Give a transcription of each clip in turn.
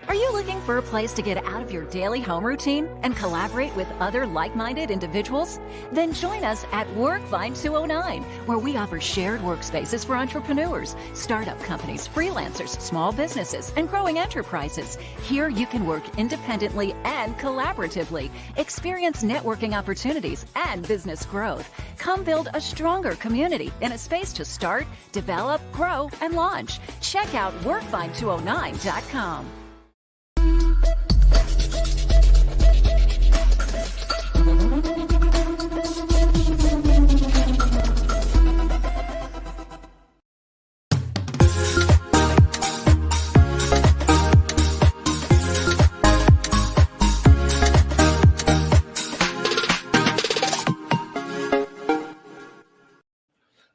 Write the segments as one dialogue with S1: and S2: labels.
S1: Are you looking for a place to get out of your daily home routine and collaborate with other like-minded individuals? Then join us at WorkFind 209, where we offer shared workspaces for entrepreneurs, startup companies, freelancers, small businesses, and growing enterprises. Here you can work independently and collaboratively, experience networking opportunities and business growth. Come build a stronger community in a space to start, develop, grow, and launch. Check out WorkFind209.com.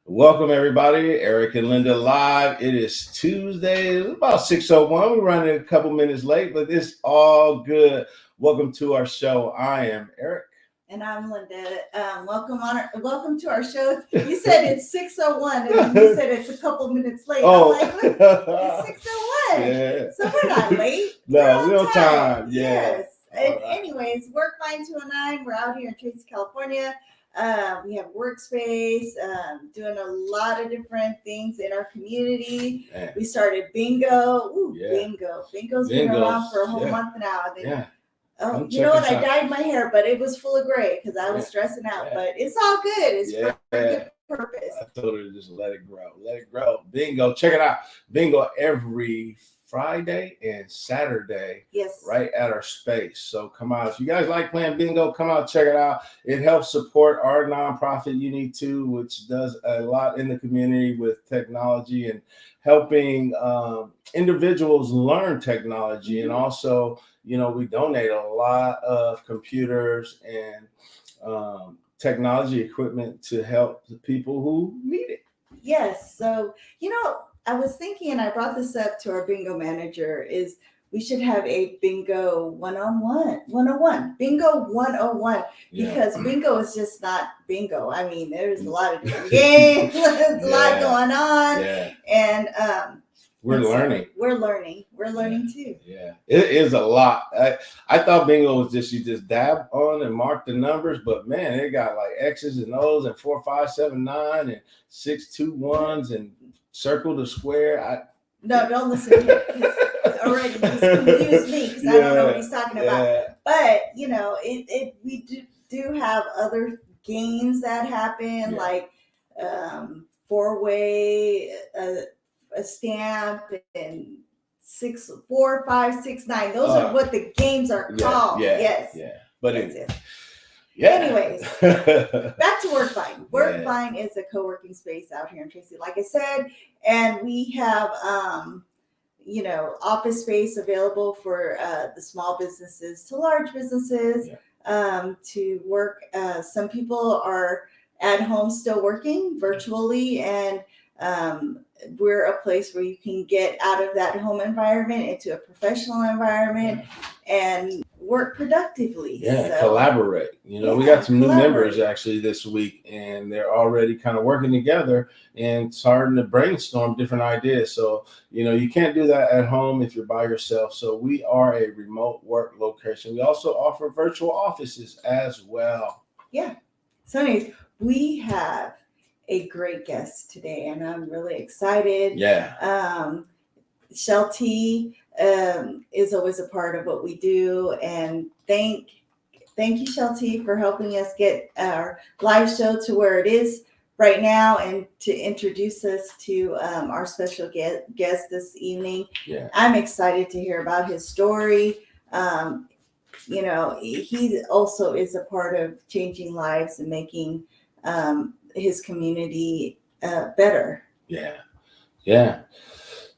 S2: Welcome, everybody. Eric and Linda live. It is Tuesday. It's about 6:01. We're running a couple minutes late, but it's all good. Welcome to our show. I am Eric.
S3: And I'm Linda. Welcome to our show. You said it's 6:01, and you said it's a couple minutes late.
S2: Oh,
S3: I'm like, look, it's 6:01.
S2: Yeah.
S3: So we're not late.
S2: No, we're on time. Yeah.
S3: Yes. And
S2: right.
S3: Anyways, WorkFind 209. We're out here in Tracy, California. We have workspace, doing a lot of different things in our community.
S2: Man.
S3: We started bingo. Ooh,
S2: Yeah.
S3: Bingo. Bingo's been around for a whole month now.
S2: Yeah.
S3: Oh, you know what? I dyed my hair, but it was full of gray because I was stressing out. But it's all good. It's for a good purpose.
S2: I told her to just let it grow. Let it grow. Bingo. Check it out. Bingo every Friday and Saturday.
S3: Yes.
S2: Right at our space. So come out. If you guys like playing bingo, come out, check it out. It helps support our nonprofit Unit2, which does a lot in the community with technology and helping individuals learn technology. And also, you know, we donate a lot of computers and technology equipment to help the people who need it.
S3: Yes. So, you know, I was thinking, and I brought this up to our bingo manager, is we should have a bingo 101, bingo 101, because bingo is just not bingo. I mean, there's a lot of different games, there's a lot going on, and
S2: we're learning.
S3: We're learning too.
S2: Yeah, it is a lot. I thought bingo was just you just dab on and mark the numbers, but man, it got like X's and O's and 4, 5, 7, 9 and 6, 2, 1s and circle the square.
S3: No, don't listen to him. He's already confused me because I don't know what he's talking about. But you know, we do have other games that happen, like 4-way, a stamp, and 6, 4, 5, 6, 9. Those are what the games are called. Yes.
S2: But
S3: anyways, back to WorkFind. WorkFind is a co-working space out here in Tracy, like I said, and we have office space available for the small businesses to large businesses to work. Some people are at home still working virtually, and we're a place where you can get out of that home environment into a professional environment and work productively.
S2: Collaborate. You know, we got some new members actually this week, and they're already kind of working together and starting to brainstorm different ideas. So, you know, you can't do that at home if you're by yourself. So we are a remote work location. We also offer virtual offices as well. Yeah.
S3: So anyways, we have a great guest today, and I'm really excited. Shelty is always a part of what we do, and thank you, Shelty, for helping us get our live show to where it is right now, and to introduce us to our special guest this evening. I'm excited to hear about his story. You know, he also is a part of changing lives and making his community better.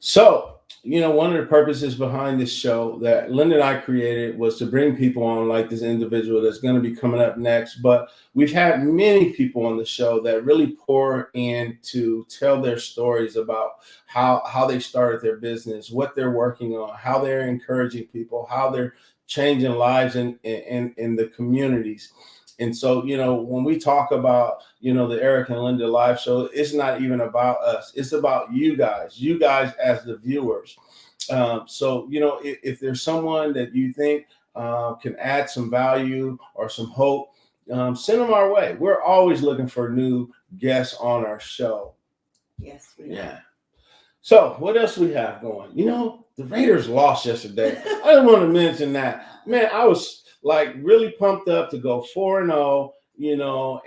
S2: So, you know, one of the purposes behind this show that Linda and I created was to bring people on like this individual that's going to be coming up next. But we've had many people on the show that really pour in to tell their stories about how they started their business, what they're working on, how they're encouraging people, how they're changing lives in the communities. And so, you know, when we talk about, you know, the Eric and Linda live show, it's not even about us. It's about you guys as the viewers. So, if there's someone that you think can add some value or some hope, send them our way. We're always looking for new guests on our show.
S3: Yes, we are.
S2: So what else we have going? The Raiders lost yesterday. I just want to mention that. Man, I was like really pumped up to go 4-0,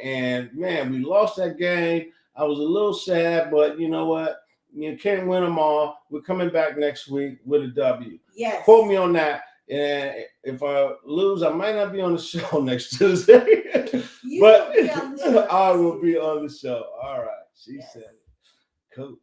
S2: and man, we lost that game. I was a little sad, but you know what? You can't win them all. We're coming back next week with a W.
S3: Yes.
S2: Quote me on that. And if I lose, I might not be on the show next Tuesday. But I will be on the show. All right. She said it. Cool.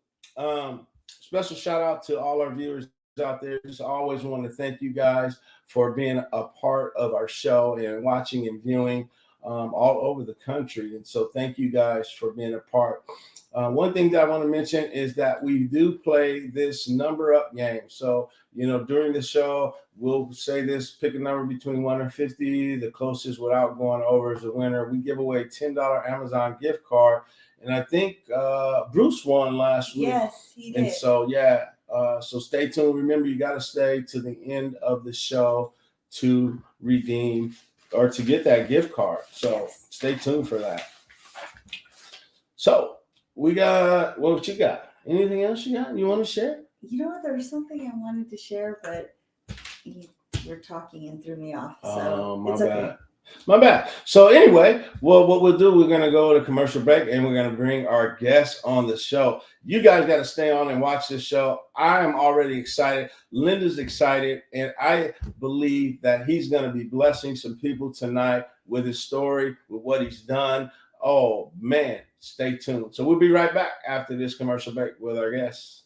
S2: Special shout out to all our viewers out there. Just always want to thank you guys for being a part of our show and watching and viewing all over the country. And so thank you guys for being a part. One thing that I want to mention is that we do play this number up game. So, during the show, we'll say this, pick a number between 1 and 50. The closest without going over is the winner. We give away a $10 Amazon gift card. And I think Bruce won last week.
S3: Yes, he did.
S2: And so, so stay tuned. Remember, you got to stay to the end of the show to redeem or to get that gift card. So stay tuned for that. So we got, what you got? Anything else you got? You want to share?
S3: There was something I wanted to share, but you were talking and threw me off. So
S2: my bad. Okay. My bad. So anyway, what we'll do, we're going to go to commercial break and we're going to bring our guests on the show. You guys got to stay on and watch this show. I am already excited. Linda's excited. And I believe that he's going to be blessing some people tonight with his story, with what he's done. Oh, man, stay tuned. So we'll be right back after this commercial break with our guests.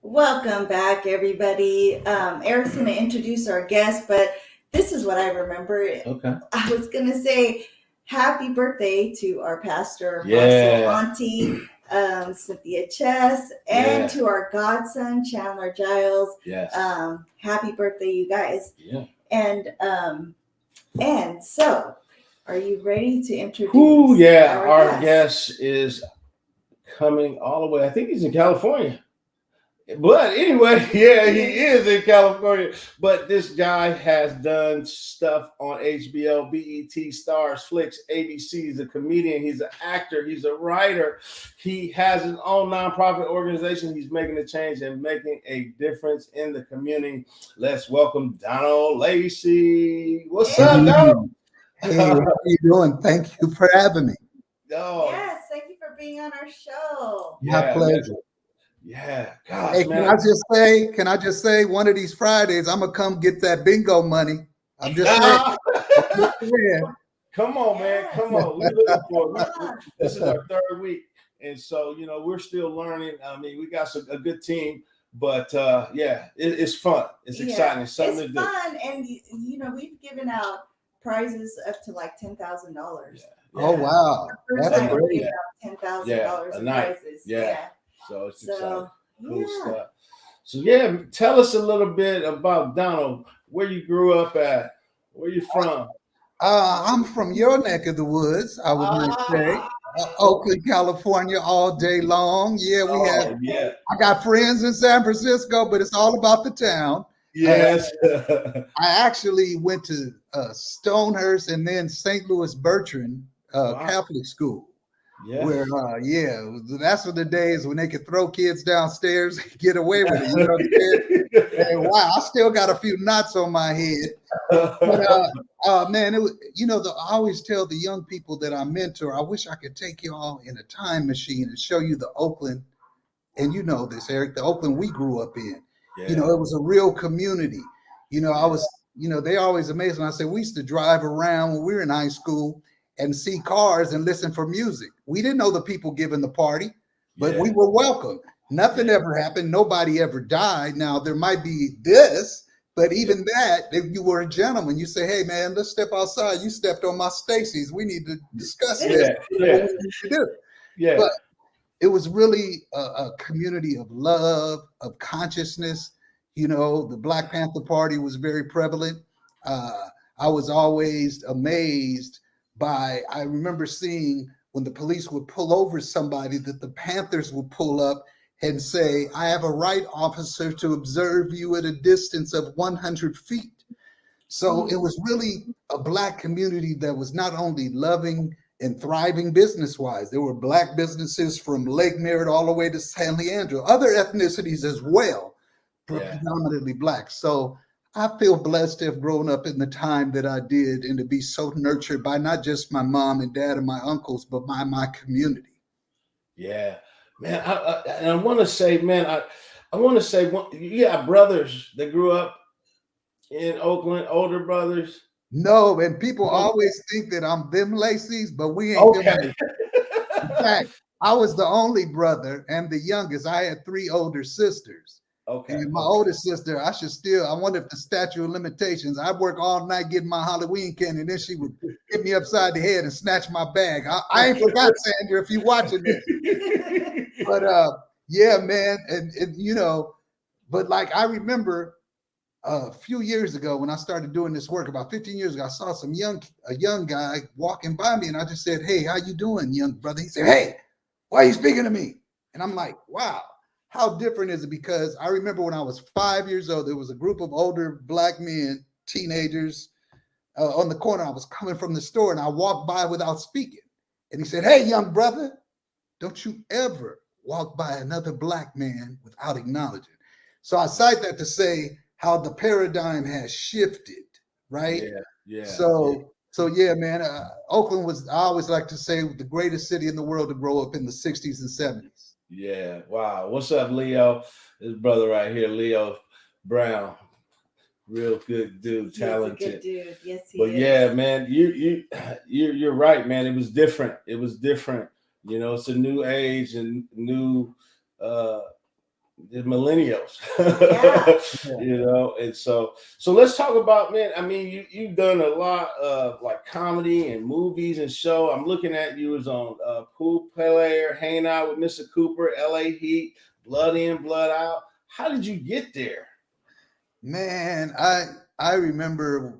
S3: Welcome back, everybody. Eric's going to introduce our guest, but this is what I remember.
S2: Okay.
S3: I was going to say happy birthday to our pastor, Auntie Cynthia Chess, and to our godson, Chandler Giles.
S2: Yes.
S3: Happy birthday, you guys.
S2: Yeah.
S3: And so, are you ready to introduce
S2: our guest is coming all the way. I think he's in California. But anyway, he is in California. But this guy has done stuff on HBO, BET, STARZ, FLIX, ABC. He's a comedian. He's an actor. He's a writer. He has his own nonprofit organization. He's making a change and making a difference in the community. Let's welcome Donald Lacy. What's up, Donald?
S4: Hey, how are you doing? Thank you for having me.
S2: Oh.
S3: Yes, thank you for being on our show.
S4: My pleasure.
S2: Yeah, gosh,
S4: hey,
S2: man.
S4: Can I just say one of these Fridays I'm gonna come get that bingo money. I'm just saying.
S2: Come on, man. Come on. We're looking for it. This is our third week. And so, we're still learning. I mean, we got a good team, but it's fun. It's exciting. It's something to do.
S3: Fun. And we've given out prizes up to like $10,000.
S4: Yeah. Oh wow. That's great.
S3: $10,000 in prizes.
S2: Yeah. So it's exciting. Cool
S3: Yeah.
S2: stuff. So yeah, tell us a little bit about Donald, where you grew up at, where you from.
S4: I'm from your neck of the woods, I would might say. Oakland, California, all day long. Yeah, we have.
S2: Oh yeah.
S4: I got friends in San Francisco, but it's all about the town.
S2: Yes.
S4: I actually went to Stonehurst and then St. Louis Bertrand
S2: Wow.
S4: Catholic School.
S2: Yes.
S4: Where that's what the days when they could throw kids downstairs and get away with it. You know what I'm saying? And wow, I still got a few knots on my head. But man, it was, I always tell the young people that I mentor, I wish I could take you all in a time machine and show you the Oakland, and you know this, Eric, the Oakland we grew up in.
S2: Yeah.
S4: It was a real community. I was, they always amazed when I said we used to drive around when we were in high school and see cars and listen for music. We didn't know the people giving the party, but we were welcome. Nothing ever happened. Nobody ever died. Now there might be this, but even that, if you were a gentleman, you say, hey man, let's step outside. You stepped on my Stacy's. We need to discuss this.
S2: Yeah. Yeah.
S4: But it was really a community of love, of consciousness. The Black Panther Party was very prevalent. I was always amazed I remember seeing when the police would pull over somebody that the Panthers would pull up and say, I have a right, officer, to observe you at a distance of 100 feet. So it was really a Black community that was not only loving and thriving business-wise. There were Black businesses from Lake Merritt all the way to San Leandro, other ethnicities as well, predominantly Black. So I feel blessed to have grown up in the time that I did and to be so nurtured by not just my mom and dad and my uncles, but by my community.
S2: Yeah, man. I want to say, man, I want to say, you got brothers that grew up in Oakland, older brothers.
S4: No, and people always think that I'm them Lacy's, but we ain't them. In fact, I was the only brother and the youngest. I had 3 older sisters.
S2: Okay.
S4: And my oldest sister, I wonder if the statute of limitations, I'd work all night getting my Halloween candy, and then she would hit me upside the head and snatch my bag. I ain't forgot, Sandra, if you're watching this. But yeah, man. And but like I remember a few years ago when I started doing this work, about 15 years ago, I saw a young guy walking by me, and I just said, hey, how you doing, young brother? He said, hey, why are you speaking to me? And I'm like, wow. How different is it? Because I remember when I was 5 years old, there was a group of older Black men, teenagers, on the corner. I was coming from the store and I walked by without speaking. And he said, hey, young brother, don't you ever walk by another Black man without acknowledging. So I cite that to say how the paradigm has shifted, right?
S2: Yeah.
S4: So yeah, man, Oakland was, I always like to say, the greatest city in the world to grow up in the 60s and 70s.
S2: Yeah. Wow. What's up, Leo? This brother right here, Leo Brown. Real good dude, talented.
S3: He's a good dude. Yes, he
S2: is. But yeah, man, you're right, man. It was different. It's a new age and new the millennials. And so let's talk about, man. I mean, you've done a lot of like comedy and movies and show. I'm looking at you as on Pool Player, Hanging Out with Mr. Cooper, LA Heat, Blood In, Blood Out. How did you get there?
S4: Man, I remember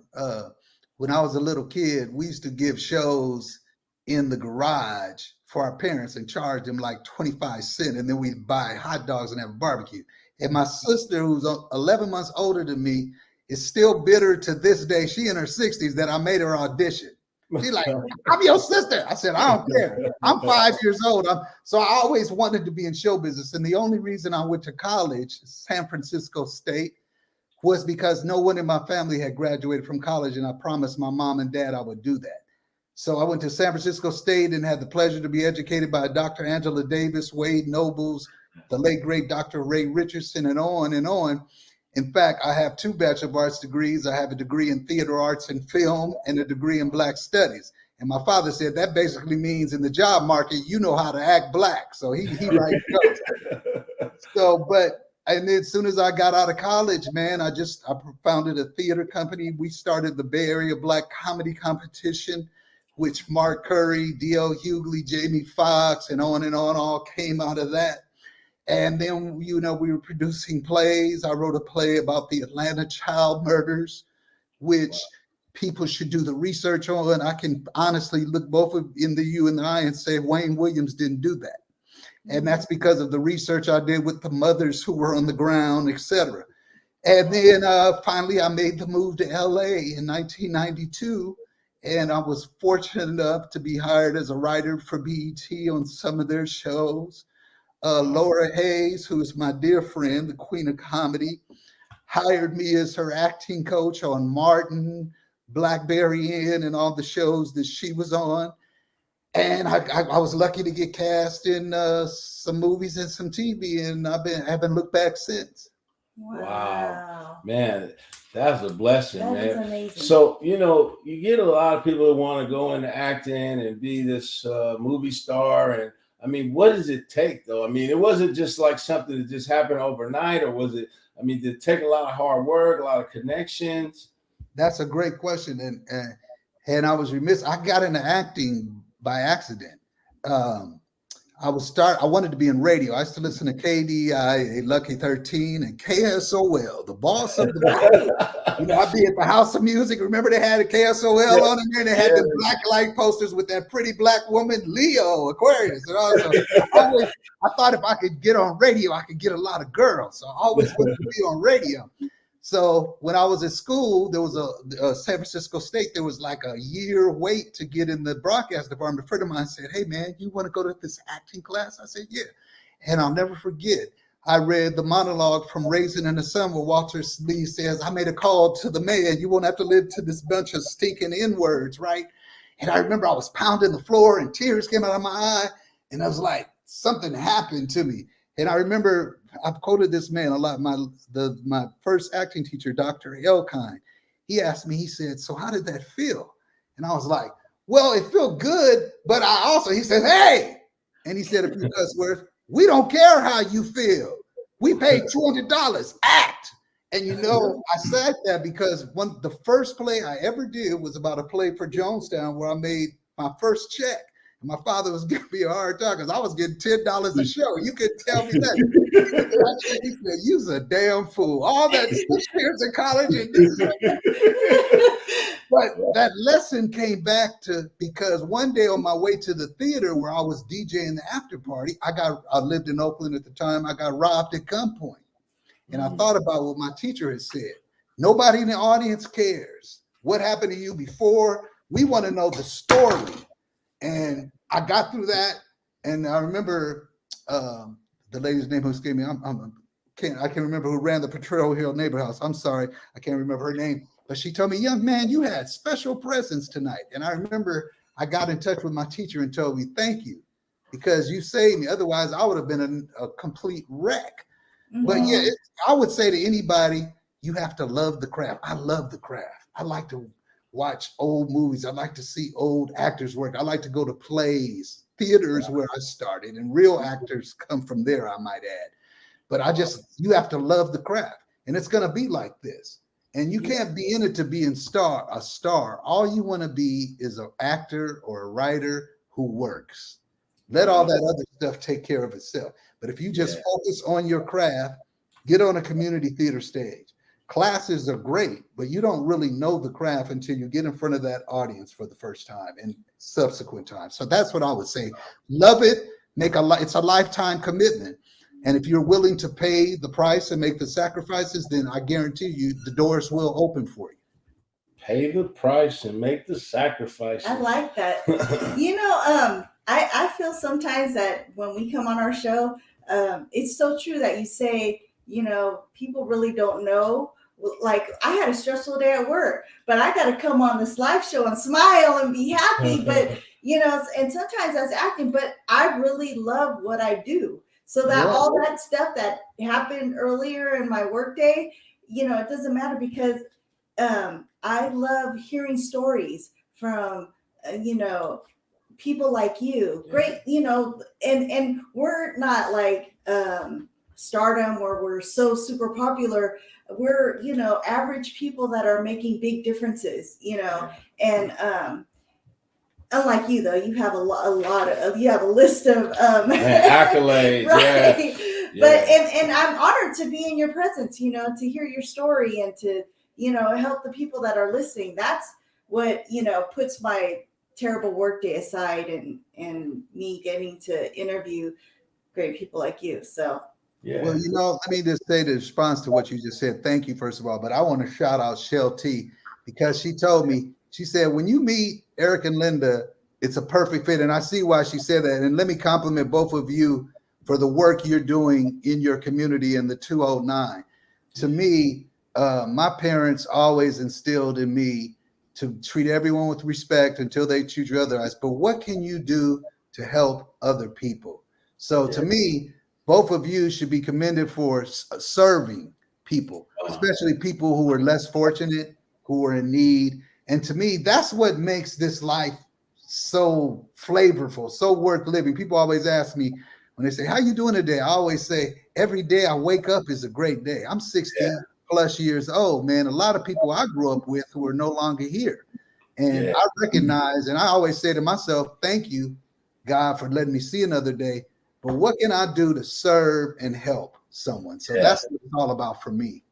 S4: when I was a little kid, we used to give shows in the garage for our parents and charge them like 25 cents. And then we'd buy hot dogs and have a barbecue. And my sister, who's 11 months older than me, is still bitter to this day. She in her 60s that I made her audition. She's like, I'm your sister. I said, I don't care. I'm 5 years old. So I always wanted to be in show business. And the only reason I went to college, San Francisco State, was because no one in my family had graduated from college. And I promised my mom and dad I would do that. So I went to San Francisco State and had the pleasure to be educated by Dr. Angela Davis, Wade Nobles, the late great Dr. Ray Richardson, and on and on. In fact, I have 2 Bachelor of Arts degrees. I have a degree in theater arts and film and a degree in Black studies. And my father said that basically means in the job market, you know how to act Black. So he right goes. And then as soon as I got out of college, man, I founded a theater company. We started the Bay Area Black Comedy Competition, which Mark Curry, D.L. Hughley, Jamie Foxx, and on all came out of that. And then, you know, we were producing plays. I wrote a play about the Atlanta child murders, which people should do the research on. And I can honestly look both in the you and the I and say Wayne Williams didn't do that. And that's because of the research I did with the mothers who were on the ground, etc. And then finally, I made the move to LA in 1992. And I was fortunate enough to be hired as a writer for BET on some of their shows. Laura Hayes, who is my dear friend, the queen of comedy, hired me as her acting coach on Martin, Blackberry Inn, and all the shows that she was on. And I was lucky to get cast in some movies and some TV, and I haven't looked back since.
S2: Wow. Man, that's a blessing,
S3: That
S2: man.
S3: is amazing.
S2: So, you know, you get a lot of people that want to go into acting and be this movie star. And I mean, what does it take, though? I mean, it wasn't just like something that just happened overnight, or was it? I mean, did it take a lot of hard work, a lot of connections?
S4: That's a great question, and I was remiss. I got into acting by accident. I wanted to be in radio. I used to listen to KDI, Lucky 13, and KSOL, the boss of the boss. You know, I'd be at the House of Music. Remember they had a KSOL on in there? They had the black light posters with that pretty black woman, Leo, Aquarius. And I thought if I could get on radio, I could get a lot of girls. So I always wanted to be on radio. So when I was at school, there was a San Francisco State, there was like a year wait to get in the broadcast department. A friend of mine said, "Hey man, you want to go to this acting class?" I said, "Yeah." And I'll never forget, I read the monologue from Raisin in the Sun where Walter Lee says, "I made a call to the man. You won't have to live to this bunch of stinking N-words," right? And I remember I was pounding the floor and tears came out of my eye. And I was like, something happened to me. And I remember I've quoted this man a lot. My first acting teacher, Dr. Elkine, he asked me, he said, "So how did that feel?" And I was like, "Well, it felt good, but he said, 'Hey,' and he said a few cuss words, 'We don't care how you feel. We paid $200, act.'" And you know, I said that because the first play I ever did was about a play for Jonestown where I made my first check. And my father was giving me a hard time because I was getting $10 a show. You could tell me that. He said, "You's a damn fool. All that 6 years in college." But that lesson came back because one day on my way to the theater where I was DJing the after party, I lived in Oakland at the time. I got robbed at gunpoint. And I thought about what my teacher had said. Nobody in the audience cares what happened to you before. We want to know the story. And I got through that, and I remember the lady's name who escaped me. I can't remember who ran the Potrero Hill Neighbor House. I'm sorry, I can't remember her name. But she told me, "Young man, you had special presence tonight." And I remember I got in touch with my teacher and told me, "Thank you, because you saved me. Otherwise, I would have been a complete wreck." Mm-hmm. But yeah, I would say to anybody, you have to love the craft. I love the craft. I like to watch old movies. I like to see old actors work. I like to go to plays, theaters where I started, and real actors come from there, I might add. But you have to love the craft, and it's going to be like this. And you can't be in it to be a star. All you want to be is an actor or a writer who works. Let all that other stuff take care of itself. But if you just focus on your craft, get on a community theater stage. Classes are great, but you don't really know the craft until you get in front of that audience for the first time and subsequent times. So that's what I would say. Love it. It's a lifetime commitment. And if you're willing to pay the price and make the sacrifices, then I guarantee you the doors will open for you.
S2: Pay the price and make the sacrifices.
S3: I like that. You know, I feel sometimes that when we come on our show, it's so true that you say, you know, people really don't know. Like, I had a stressful day at work, but I got to come on this live show and smile and be happy. But, you know, and sometimes that's acting, but I really love what I do. So that all that stuff that happened earlier in my workday, you know, it doesn't matter because I love hearing stories from, you know, people like you. Great, you know, and we're not like stardom where we're so super popular. We're, you know, average people that are making big differences, you know, and unlike you though, you have you have a list of
S2: accolades,
S3: right? But and I'm honored to be in your presence, to hear your story and to, help the people that are listening. That's what, puts my terrible workday aside and me getting to interview great people like you. So
S2: Yeah.
S4: Well, let me just say the response to what you just said. Thank you, first of all. But I want to shout out Shell T, because she told me, she said, when you meet Eric and Linda, it's a perfect fit. And I see why she said that. And let me compliment both of you for the work you're doing in your community in the 209. To me, my parents always instilled in me to treat everyone with respect until they treat you otherwise. But what can you do to help other people? So to me, both of you should be commended for serving people, especially people who are less fortunate, who are in need. And to me, that's what makes this life so flavorful, so worth living. People always ask me when they say, how you doing today? I always say, every day I wake up is a great day. I'm 60 plus years old, man. A lot of people I grew up with who are no longer here. And I recognize, and I always say to myself, thank you, God, for letting me see another day. But what can I do to serve and help someone? So that's what it's all about for me.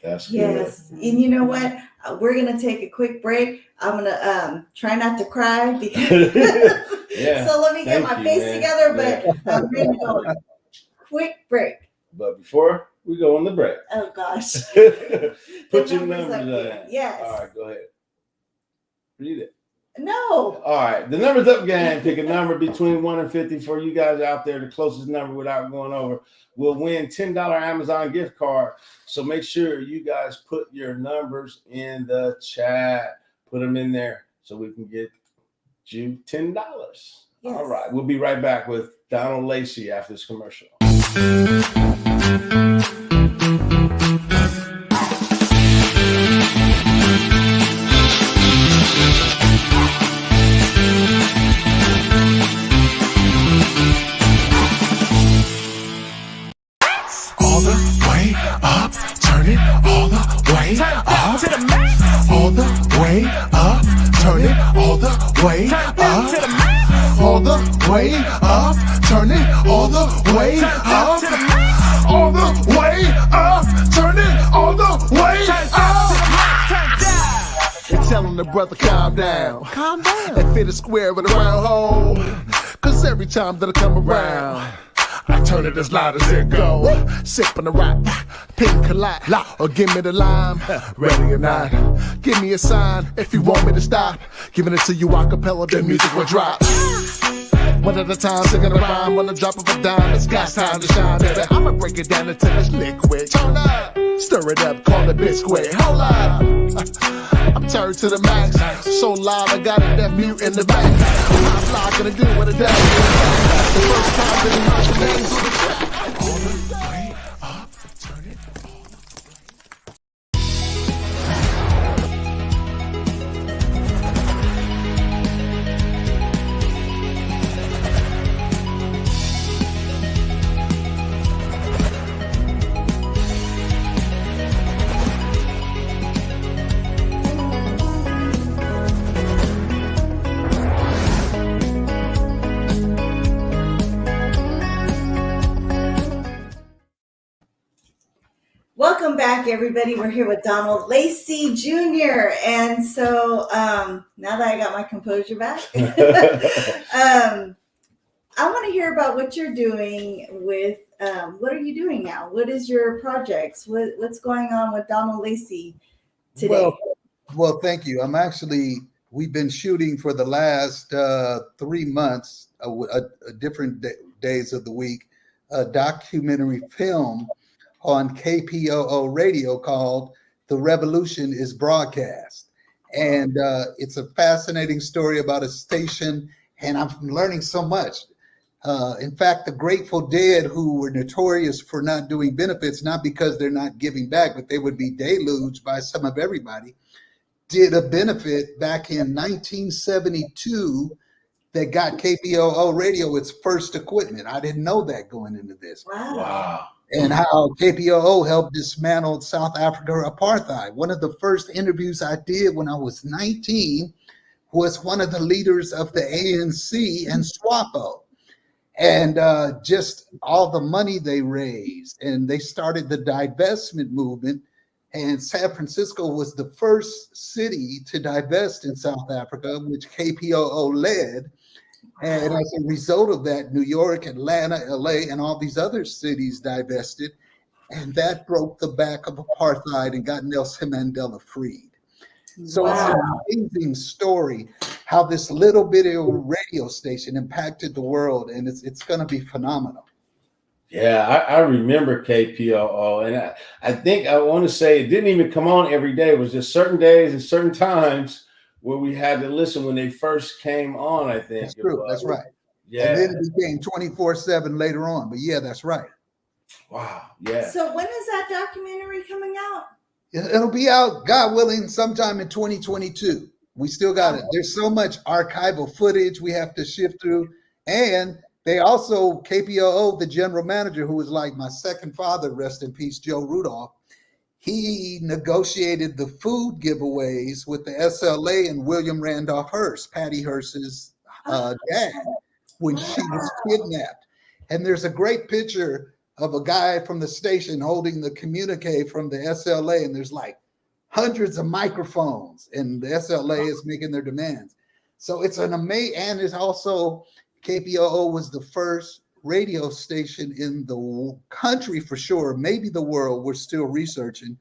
S2: That's
S3: yes. Good. And you know what? We're going to take a quick break. I'm going to try not to cry because so let me get my face together, but I'm ready to go. Quick break.
S2: But before we go on the break.
S3: Oh, gosh.
S2: Put your numbers in.
S3: Yes.
S2: All right, go ahead. Read it.
S3: No.
S2: All right. The numbers up, gang. Pick a number between 1 and 50 for you guys out there. The closest number without going over will win $10 Amazon gift card. So make sure you guys put your numbers in the chat. Put them in there so we can get you $10. Yes. All right. We'll be right back with Donald Lacy after this commercial.
S5: All the way up, turn it all the way up to the max. All the way up, turn it all the way up to the max. All the way up, turn it all the way up to the max. All the way up, turn it all the way up. Tell him the brother calm down, and fit a square with a round hole. Cause every time that I come around, I turn it as loud as it go. Sipping the rock, pink collide, or give me the lime. Ready or not, give me a sign if you want me to stop. Giving it to you a cappella, the music will drop. One at a time, singing a rhyme on the drop of a dime. It's got time to shine, baby. I'ma break it down until it's liquid. Turn up, stir it up, call it biscuit. Hold up, I'm turned to the max. So loud, I got a deaf mute in the back. I'm not gonna do what it does. The first time that he heard the names on the track. All the way up, turn it all the way.
S3: Welcome back, everybody. We're here with Donald Lacy Jr. And so now that I got my composure back, I want to hear about what you're doing with, what are you doing now? What is your projects? What's going on with Donald Lacy today?
S4: Well, thank you. We've been shooting for the last 3 months, different days of the week, a documentary film on KPOO radio called The Revolution is Broadcast. And it's a fascinating story about a station, and I'm learning so much. In fact, the Grateful Dead, who were notorious for not doing benefits, not because they're not giving back, but they would be deluged by some of everybody, did a benefit back in 1972 that got KPOO radio its first equipment. I didn't know that going into this.
S3: Wow.
S4: And how KPOO helped dismantle South Africa apartheid. One of the first interviews I did when I was 19 was one of the leaders of the ANC and SWAPO. And just all the money they raised, and they started the divestment movement. And San Francisco was the first city to divest in South Africa, which KPOO led. And as a result of that, New York, Atlanta, LA, and all these other cities divested. And that broke the back of apartheid and got Nelson Mandela freed. So it's an amazing story how this little bitty radio station impacted the world, and it's going to be phenomenal.
S2: Yeah, I remember KPOO, and I think I want to say it didn't even come on every day. It was just certain days and certain times where we had to listen when they first came on, I think.
S4: That's true. That's right.
S2: Yeah.
S4: And then it became 24/7 later on. But yeah, that's right.
S2: Wow. Yeah.
S3: So when is that documentary coming out?
S4: It'll be out, God willing, sometime in 2022. We still got it. There's so much archival footage we have to shift through. And they also, KPOO, the general manager, who was like my second father, rest in peace, Joe Rudolph, he negotiated the food giveaways with the SLA and William Randolph Hearst, Patty Hearst's dad, when she was kidnapped. And there's a great picture of a guy from the station holding the communique from the SLA, and there's like hundreds of microphones, and the SLA is making their demands. So it's an amazing, and it's also, KPOO was the first radio station in the country for sure, maybe the world, we're still researching,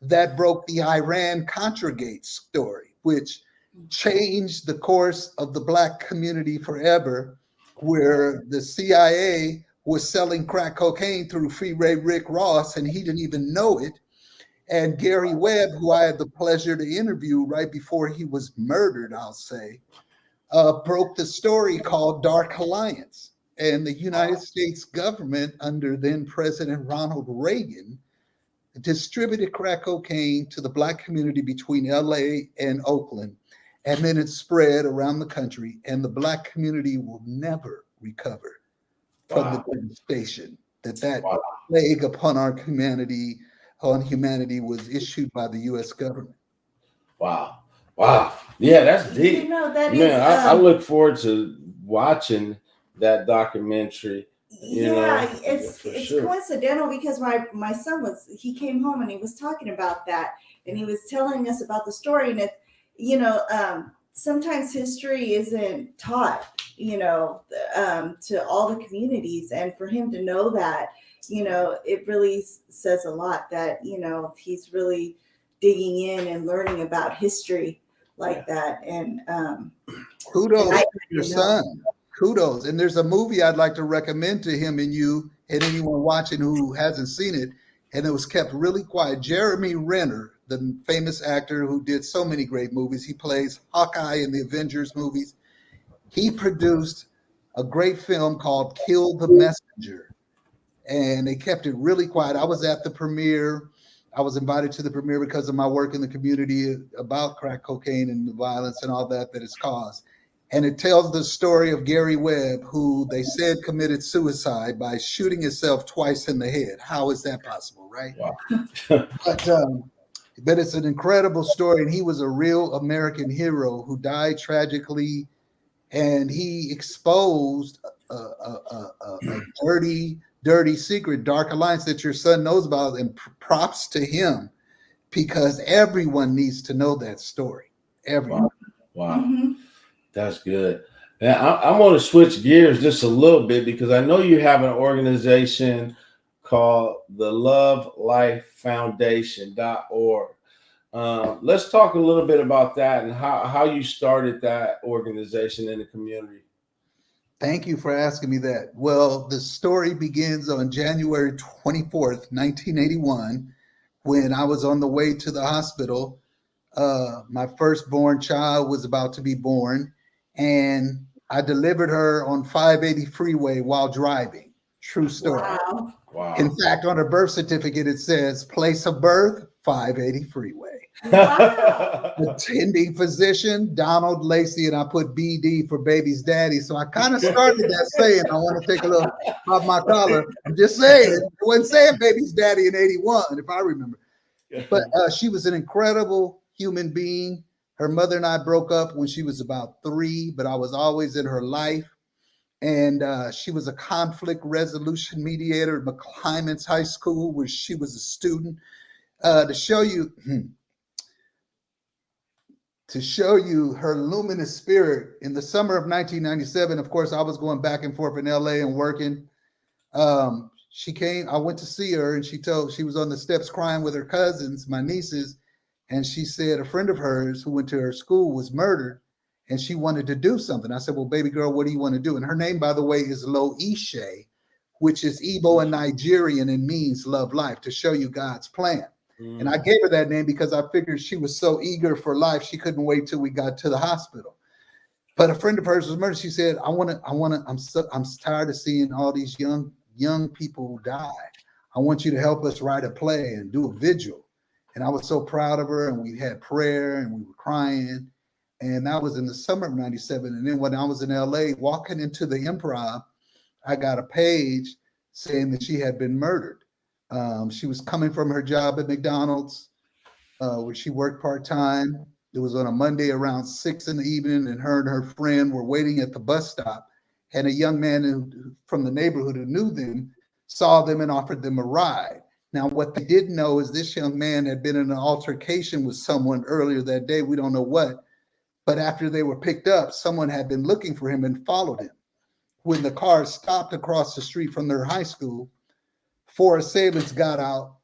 S4: that broke the Iran-Contra-Gate story, which changed the course of the Black community forever, where the CIA was selling crack cocaine through Free Ray Rick Ross, and he didn't even know it. And Gary Webb, who I had the pleasure to interview right before he was murdered, I'll say, broke the story called Dark Alliance. And the United States government, under then President Ronald Reagan, distributed crack cocaine to the Black community between LA and Oakland. And then it spread around the country, and the Black community will never recover from the devastation that plague upon our humanity, was issued by the U.S. government. Wow. Yeah, that's deep.
S3: You know, that
S2: I look forward to watching that documentary.
S3: It's coincidental because my son he came home and he was talking about that, and he was telling us about the story, and sometimes history isn't taught, to all the communities, and for him to know that, it really says a lot that, he's really digging in and learning about history like that. And
S4: kudos to your son. Kudos. And there's a movie I'd like to recommend to him and you and anyone watching who hasn't seen it, and it was kept really quiet. Jeremy Renner, the famous actor who did so many great movies. He plays Hawkeye in the Avengers movies. He produced a great film called Kill the Messenger, and they kept it really quiet. I was at the premiere. I was invited to the premiere because of my work in the community about crack cocaine and the violence and all that it's caused. And it tells the story of Gary Webb, who they said committed suicide by shooting himself twice in the head. How is that possible, right? Wow. But it's an incredible story, and he was a real American hero who died tragically, and he exposed a dirty secret, Dark Alliance, that your son knows about, and props to him, because everyone needs to know that story. Everyone.
S2: Wow. Mm-hmm. That's good. Now, I want to switch gears just a little bit, because I know you have an organization called the LoveLife Foundation .org. Let's talk a little bit about that and how you started that organization in the community.
S4: Thank you for asking me that. Well, the story begins on January 24th, 1981, when I was on the way to the hospital. My firstborn child was about to be born, and I delivered her on 580 freeway while driving. True story. Wow. In fact, on her birth certificate, it says place of birth, 580 freeway. Wow. Attending physician, Donald Lacy, and I put BD for baby's daddy. So I kind of started that saying, I want to take a little off my collar. I'm just saying, I wasn't saying baby's daddy in 81, if I remember. But she was an incredible human being. Her mother and I broke up when she was about 3, but I was always in her life. And she was a conflict resolution mediator at McClymonds High School, where she was a student. To show you her luminous spirit, in the summer of 1997, of course, I was going back and forth in LA and working. She came, I went to see her, and she was on the steps crying with her cousins, my nieces, and she said a friend of hers who went to her school was murdered, and she wanted to do something. I said, well, baby girl, what do you want to do? And her name, by the way, is Loishe, which is Igbo and Nigerian and means love life, to show you God's plan. And I gave her that name because I figured she was so eager for life, she couldn't wait till we got to the hospital. But a friend of hers was murdered. She said, I'm tired of seeing all these young people die. I want you to help us write a play and do a vigil. And I was so proud of her, and we had prayer and we were crying. And that was in the summer of 97. And then when I was in LA, walking into the Improv, I got a page saying that she had been murdered. She was coming from her job at McDonald's, where she worked part-time. It was on a Monday around 6 in the evening, and her friend were waiting at the bus stop. And a young man from the neighborhood who knew them saw them and offered them a ride. Now, what they didn't know is this young man had been in an altercation with someone earlier that day. We don't know what. But after they were picked up, someone had been looking for him and followed him. When the car stopped across the street from their high school, 4 assailants got out.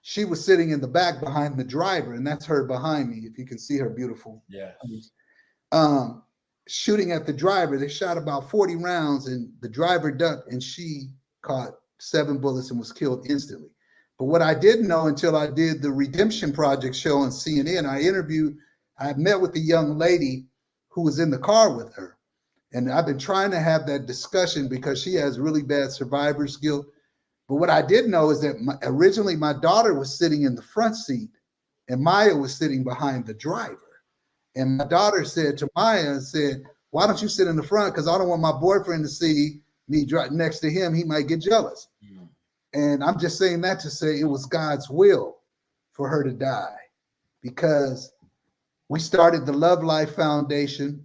S4: She was sitting in the back behind the driver, and that's her behind me, if you can see her beautiful.
S2: Yeah.
S4: Shooting at the driver. They shot about 40 rounds, and the driver ducked, and she caught 7 bullets and was killed instantly. But what I didn't know until I did the Redemption Project show on CNN, I met with the young lady who was in the car with her. And I've been trying to have that discussion because she has really bad survivor's guilt. But what I did know is that originally my daughter was sitting in the front seat and Maya was sitting behind the driver. And my daughter said to Maya, why don't you sit in the front? Because I don't want my boyfriend to see me next to him. He might get jealous. Mm. And I'm just saying that to say it was God's will for her to die, because we started the LoveLife Foundation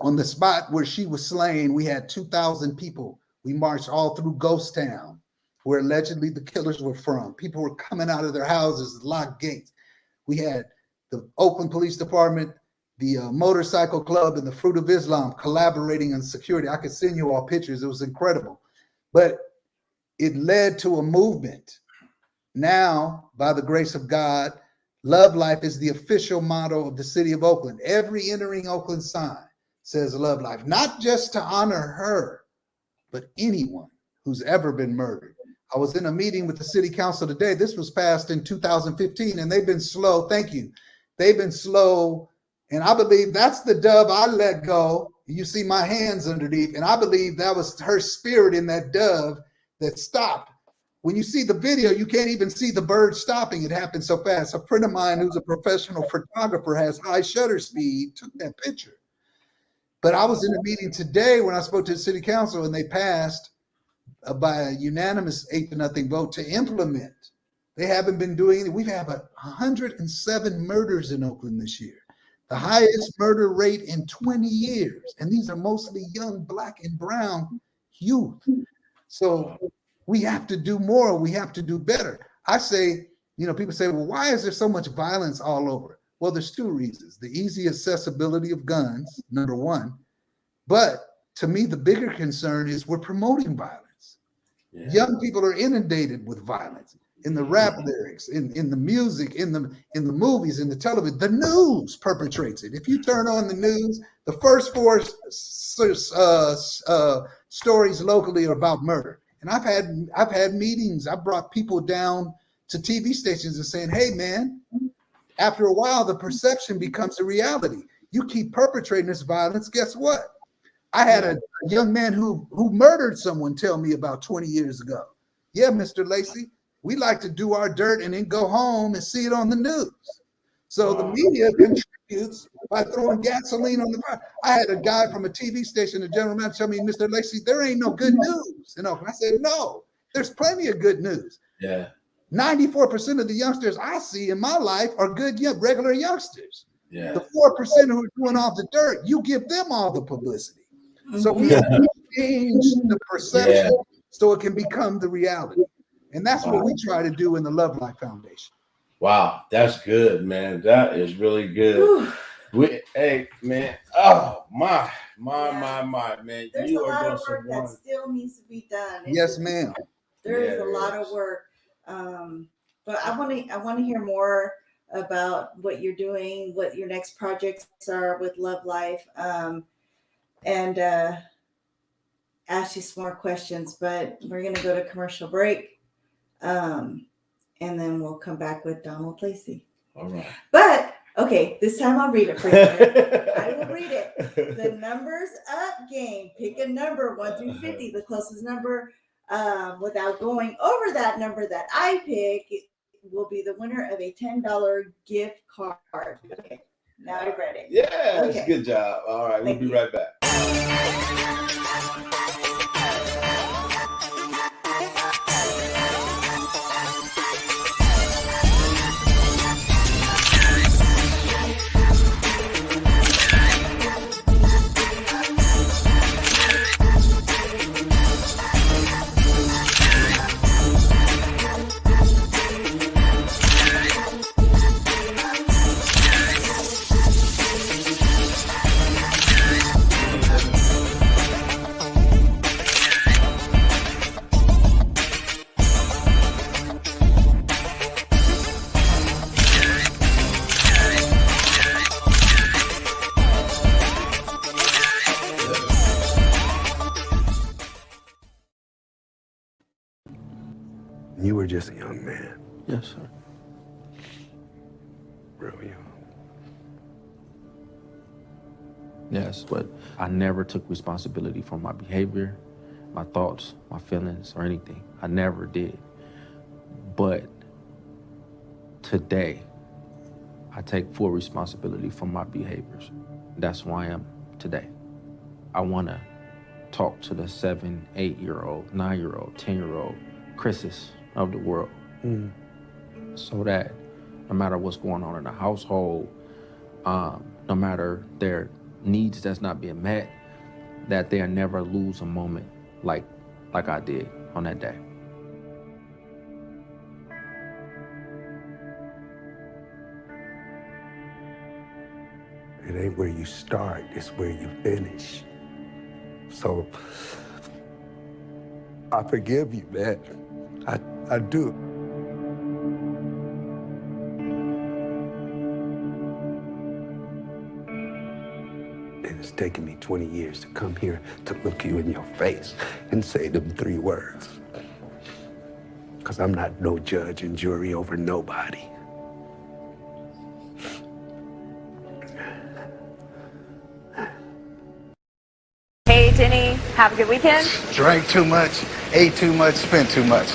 S4: on the spot where she was slain. We had 2,000 people. We marched all through Ghost Town, where allegedly the killers were from. People were coming out of their houses, locked gates. We had the Oakland Police Department, the Motorcycle Club, and the Fruit of Islam collaborating on security. I could send you all pictures. It was incredible. But it led to a movement. Now, by the grace of God, Love Life is the official motto of the city of Oakland. Every entering Oakland sign says Love Life, not just to honor her, but anyone who's ever been murdered. I was in a meeting with the city council today. This was passed in 2015, and they've been slow. Thank you. They've been slow. And I believe that's the dove I let go. You see my hands underneath. And I believe that was her spirit in that dove that stopped. When you see the video, you can't even see the bird stopping. It happened so fast. A friend of mine who's a professional photographer, has high shutter speed, took that picture. But I was in a meeting today when I spoke to the city council, and they passed by a unanimous 8-0 vote to implement. They haven't been doing it. We've had 107 murders in Oakland this year, the highest murder rate in 20 years. And these are mostly young Black and brown youth. So we have to do more. We have to do better. I say, people say, well, why is there so much violence all over? Well, there's 2 reasons. The easy accessibility of guns, number 1. But to me, the bigger concern is we're promoting violence. Yeah. Young people are inundated with violence in the rap lyrics, in the music, in the movies, in the television. The news perpetrates it. If you turn on the news, the first 4 stories locally are about murder. And I've had meetings. I brought people down to TV stations and saying, hey, man, after a while, the perception becomes a reality. You keep perpetrating this violence, guess what? I had a young man who murdered someone tell me about 20 years ago. Yeah, Mr. Lacy, we like to do our dirt and then go home and see it on the news. So the media contributes by throwing gasoline on the fire. I had a guy from a TV station, a general manager, tell me, Mr. Lacy, there ain't no good news. And I said, no, there's plenty of good news. Yeah. 94% of the youngsters I see in my life are good, regular youngsters. Yeah. The 4% who are doing all the dirt, you give them all the publicity. So we have to change the perception so it can become the reality. And that's what we try to do in the Love Life Foundation.
S2: Wow, that's good, man. That is really good. Hey, man. Oh my, man.
S3: There's
S2: You
S3: a
S2: are
S3: lot
S2: doing
S3: of work that still needs to be done.
S4: Yes, ma'am.
S3: There is a lot of work. But I want to hear more about what you're doing, what your next projects are with Love Life, and ask you some more questions. But we're going to go to commercial break, and then we'll come back with Donald Lacy.
S2: All right.
S3: But okay, this time I'll read it for you. I will read it. The Numbers Up game. Pick a number 1 through 50. The closest number, without going over that number that I pick, will be the winner of a $10 gift card. Okay, now I read it.
S2: Yeah, okay. Good job. All right, we'll be right back.
S6: You were just a young man.
S7: Yes, sir.
S6: Real young.
S7: Yes, but I never took responsibility for my behavior, my thoughts, my feelings, or anything. I never did. But today, I take full responsibility for my behaviors. That's who I am today. I want to talk to the 7, 8-year-old, 9-year-old, 10-year-old Chris's of the world, so that no matter what's going on in the household, no matter their needs that's not being met, that they'll never lose a moment like I did on that day.
S6: It ain't where you start, it's where you finish. So I forgive you, man. I do. And it's taken me 20 years to come here to look you in your face and say them 3 words. Because I'm not no judge and jury over nobody.
S8: Hey, Jenny, have a good weekend?
S9: Drank too much, ate too much, spent too much.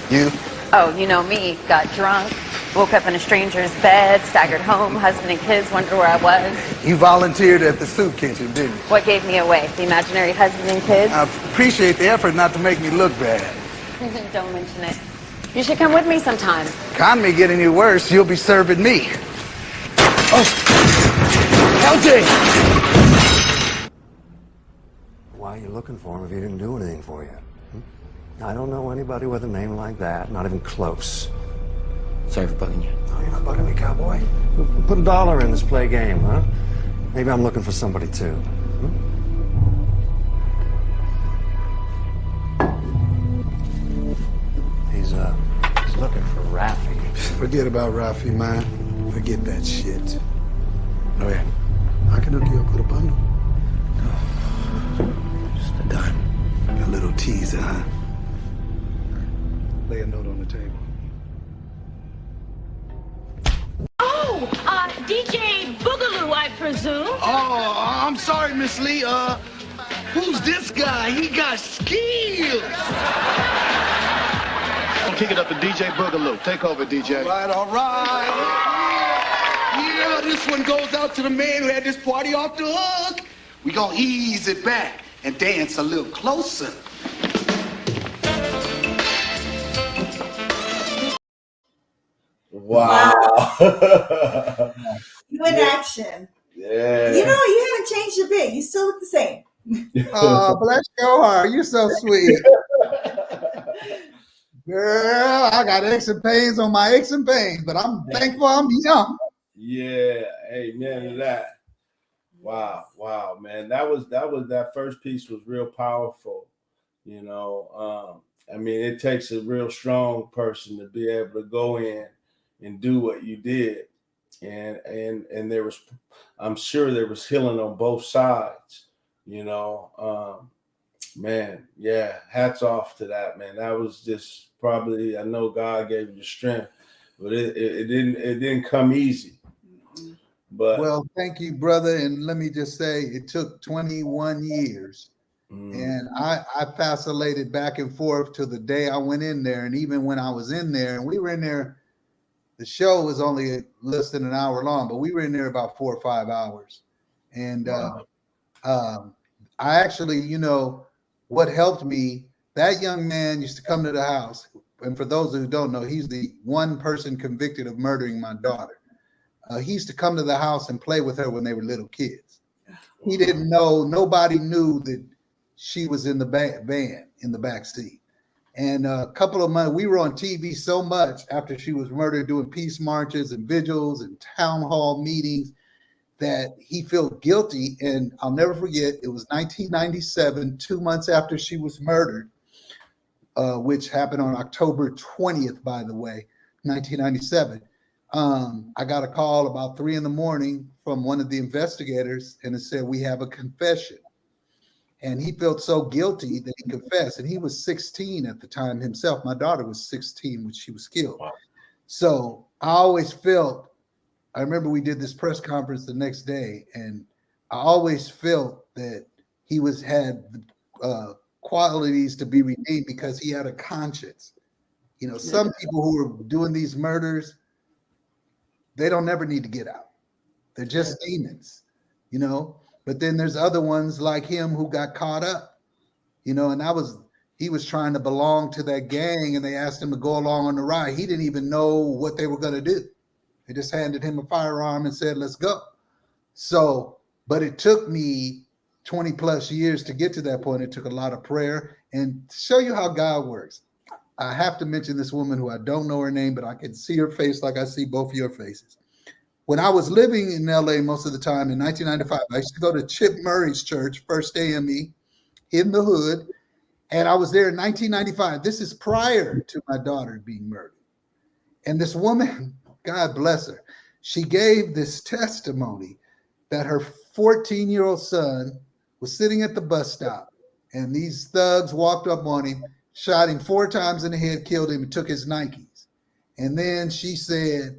S9: You?
S8: Oh, you know me. Got drunk, woke up in a stranger's bed, staggered home, husband and kids wondered where I was.
S9: You volunteered at the soup kitchen, didn't you?
S8: What gave me away? The imaginary husband and kids?
S9: I appreciate the effort not to make me look bad.
S8: Don't mention it. You should come with me sometime.
S9: Economy getting you worse, you'll be serving me. Oh, LJ!
S10: Why are you looking for him if he didn't do anything for you? I don't know anybody with a name like that, not even close.
S7: Sorry for bugging you.
S10: Oh, you're not bugging me, cowboy. Put $1 in, let's play a game, huh? Maybe I'm looking for somebody too. He's looking for Rafi.
S9: Forget about Rafi, man. Forget that shit. Oh, yeah. I can hook you up with a bundle.
S10: Just a dime.
S9: A little teaser, huh? Lay a note on the table.
S11: Oh, DJ Boogaloo, I presume.
S12: Oh, I'm sorry, Miss Lee. Who's this guy? He got skills. I'll kick it up to DJ Boogaloo. Take over, DJ.
S9: All right.
S12: Yeah, this one goes out to the man who had this party off the hook. We gonna ease it back and dance a little closer.
S2: Wow.
S3: You in action.
S2: Yeah.
S3: You know, you haven't changed a bit. You still look the same.
S4: Oh, bless your heart. You're so sweet. Girl, I got aches and pains on my aches and pains, but I'm thankful I'm young.
S2: Yeah, amen to that. Wow, man. That first piece was real powerful. You know, I mean, it takes a real strong person to be able to go in and do what you did. And there was, I'm sure there was healing on both sides, you know. Man, yeah, hats off to that, man. That was just probably, I know God gave you the strength, but it didn't come easy. But
S4: well, thank you, brother. And let me just say, it took 21 years. And I vacillated back and forth to the day I went in there. And even when I was in there, and we were in there, the show was only less than an hour long, but we were in there about 4 or 5 hours. And I actually, you know, what helped me, that young man used to come to the house. And for those who don't know, he's the one person convicted of murdering my daughter. He used to come to the house and play with her when they were little kids. He didn't know, nobody knew that she was in the van in the back seat. And a couple of months, we were on TV so much after she was murdered, doing peace marches and vigils and town hall meetings, that he felt guilty. And I'll never forget, it was 1997, 2 months after she was murdered, which happened on October 20th, by the way, 1997. I got a call about 3 a.m. from one of the investigators, and it said, we have a confession. And he felt so guilty that he confessed. And he was 16 at the time himself. My daughter was 16 when she was killed. Wow. So I always felt, I remember we did this press conference the next day, and I always felt that he had qualities to be redeemed because he had a conscience. You know, some people who are doing these murders, they don't never need to get out. They're just demons, you know. But then there's other ones like him who got caught up, you know, and he was trying to belong to that gang, and they asked him to go along on the ride. He didn't even know what they were going to do. They just handed him a firearm and said, let's go. So, but it took me 20 plus years to get to that point. It took a lot of prayer. And to show you how God works, I have to mention this woman who I don't know her name, but I can see her face like I see both of your faces. When I was living in LA most of the time in 1995, I used to go to Chip Murray's church, First AME, in the hood. And I was there in 1995. This is prior to my daughter being murdered. And this woman, God bless her, she gave this testimony that her 14-year-old son was sitting at the bus stop, and these thugs walked up on him, shot him 4 times in the head, killed him, and took his Nikes. And then she said,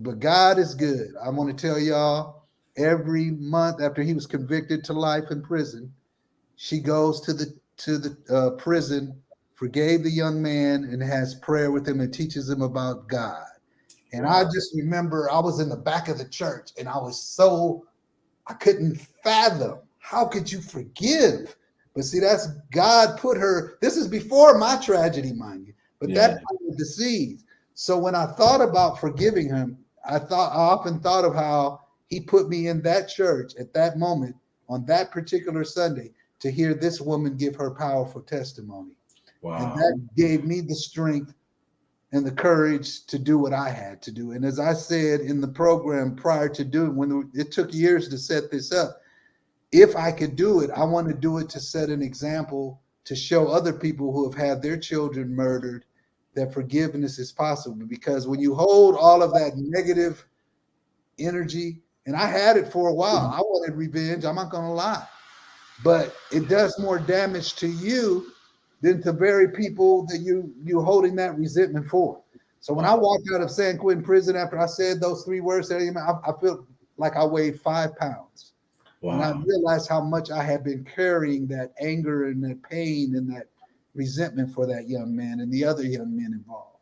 S4: but God is good. I want to tell y'all, every month after he was convicted to life in prison, she goes to the prison, forgave the young man, and has prayer with him and teaches him about God. And I just remember I was in the back of the church, and I couldn't fathom, how could you forgive? But see, that's God put her, this is before my tragedy, mind you, but that planted the seeds. So when I thought about forgiving him, I often thought of how he put me in that church at that moment on that particular Sunday to hear this woman give her powerful testimony. Wow. And that gave me the strength and the courage to do what I had to do. And as I said in the program prior to doing, when it took years to set this up, if I could do it, I want to do it to set an example to show other people who have had their children murdered that forgiveness is possible. Because when you hold all of that negative energy, and I had it for a while, I wanted revenge, I'm not going to lie, but it does more damage to you than the very people that you're holding that resentment for. So when I walked out of San Quentin prison after I said those 3 words, I felt like I weighed 5 pounds. Wow. And I realized how much I had been carrying that anger and that pain and that resentment for that young man and the other young men involved.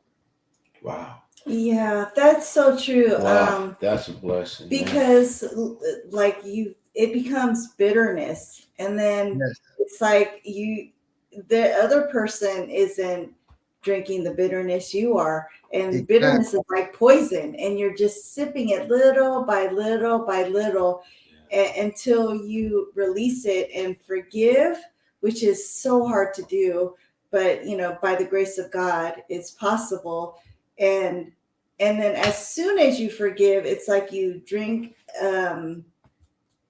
S4: Wow.
S3: Yeah, that's so true.
S2: Wow, that's a blessing.
S3: Because it becomes bitterness, and then it's like the other person isn't drinking the bitterness you are, and bitterness is like poison, and you're just sipping it little by little by little. until you release it and forgive, which is so hard to do, but by the grace of God, it's possible. And then as soon as you forgive, it's like you drink an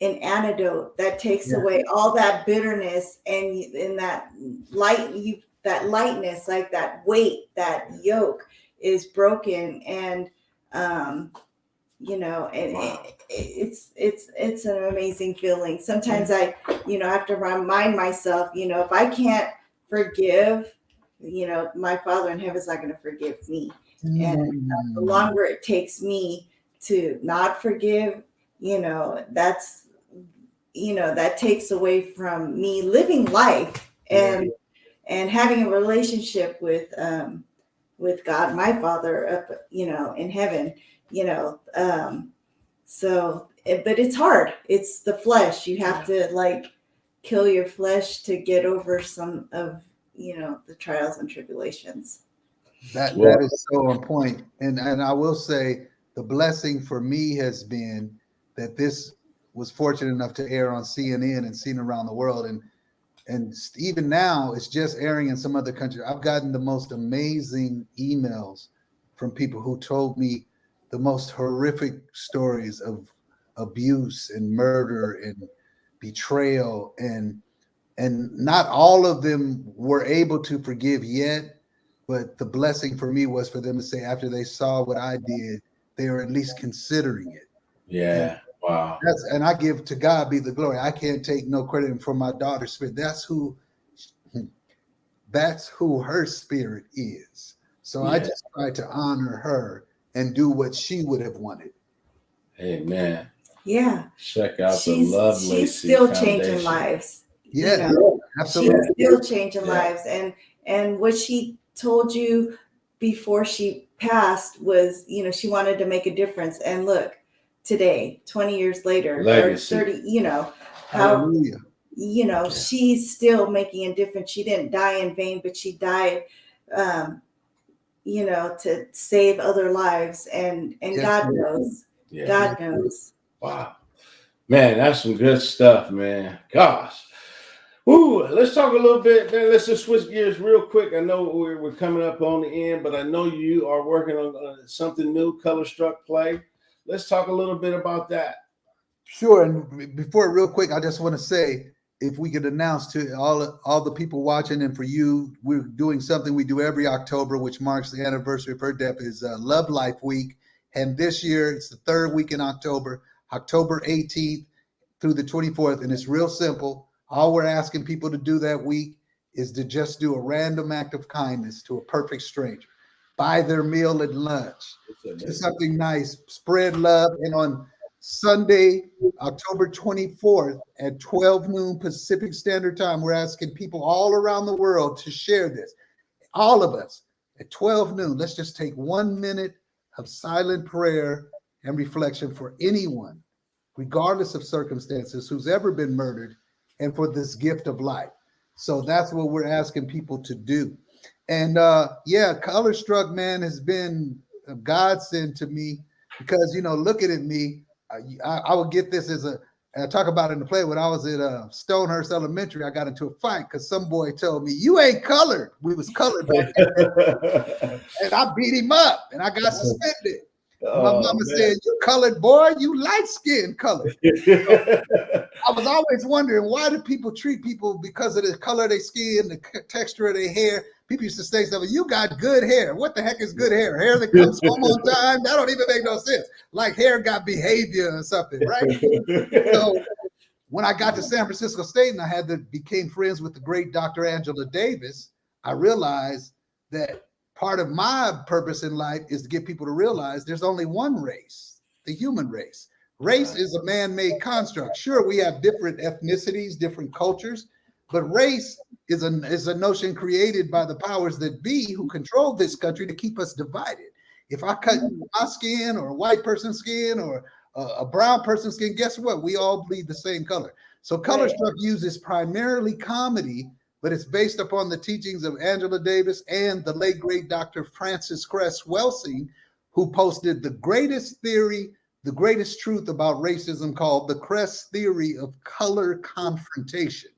S3: antidote that takes away all that bitterness and that lightness, like that weight, that yoke is broken. And it's an amazing feeling. Sometimes I have to remind myself, if I can't forgive, my Father in heaven is not going to forgive me. And the longer it takes me to not forgive, that takes away from me living life and having a relationship with God, my Father up, in heaven, but it's hard. It's the flesh. You have to kill your flesh to get over some of, the trials and tribulations.
S4: That is so on point. And I will say the blessing for me has been that this was fortunate enough to air on CNN and seen around the world. And even now it's just airing in some other countries. I've gotten the most amazing emails from people who told me the most horrific stories of abuse and murder and betrayal. And not all of them were able to forgive yet. But the blessing for me was for them to say after they saw what I did, they were at least considering it.
S2: Yeah. Wow.
S4: And I give to God be the glory. I can't take no credit for my daughter's spirit. That's who her spirit is. So I just try to honor her and do what she would have wanted.
S2: Amen.
S3: Yeah.
S2: Check out the LoveLife
S3: She's still
S2: Foundation.
S3: changing lives.
S4: Yeah, absolutely.
S3: She's still changing lives. And what she told you before she passed was, she wanted to make a difference. And look, today, 20 years later,
S2: Legacy.
S3: or 30,
S4: Hallelujah.
S3: She's still making a difference. She didn't die in vain, but she died, to save other lives. And God knows.
S2: Yeah.
S3: God knows.
S2: Wow. Man, that's some good stuff, man. Gosh. Ooh, let's talk a little bit, man. Let's just switch gears real quick. I know we're coming up on the end, but I know you are working on something new, Color Struck Play. Let's talk a little bit about that.
S4: Sure. And before, real quick, I just want to say, if we could announce to all the people watching and for you, we're doing something we do every October, which marks the anniversary of her death, is Love Life Week. And this year, it's the third week in October 18th through the 24th. And it's real simple. All we're asking people to do that week is to just do a random act of kindness to a perfect stranger. Buy their meal at lunch. Do something nice. Spread love. And on Sunday, October 24th at 12 noon Pacific Standard Time, we're asking people all around the world to share this. All of us at 12 noon. Let's just take 1 minute of silent prayer and reflection for anyone, regardless of circumstances, who's ever been murdered, and for this gift of life. So that's what we're asking people to do. And Color Struck, man, has been a godsend to me because, looking at me, I would get this I talk about it in the play. When I was at Stonehurst Elementary, I got into a fight because some boy told me, "You ain't colored." We was colored back then. And I beat him up and I got suspended. My mama said, "You colored boy, you light skin colored." I was always wondering, why do people treat people because of the color of their skin, the texture of their hair? People used to say stuff, "You got good hair." What the heck is good hair? Hair that comes home on time? That don't even make no sense. Like hair got behavior or something, right? So when I got to San Francisco State and I became friends with the great Dr. Angela Davis, I realized that part of my purpose in life is to get people to realize there's only one race, the human race. Race is a man-made construct. Sure, we have different ethnicities, different cultures, but race is a notion created by the powers that be who control this country to keep us divided. If I cut my skin or a white person's skin or a brown person's skin, guess what? We all bleed the same color. So Color Struck uses primarily comedy, but it's based upon the teachings of Angela Davis and the late great Dr. Francis Cress Welsing, who posted the greatest theory the greatest truth about racism called the Crest Theory of Color Confrontation.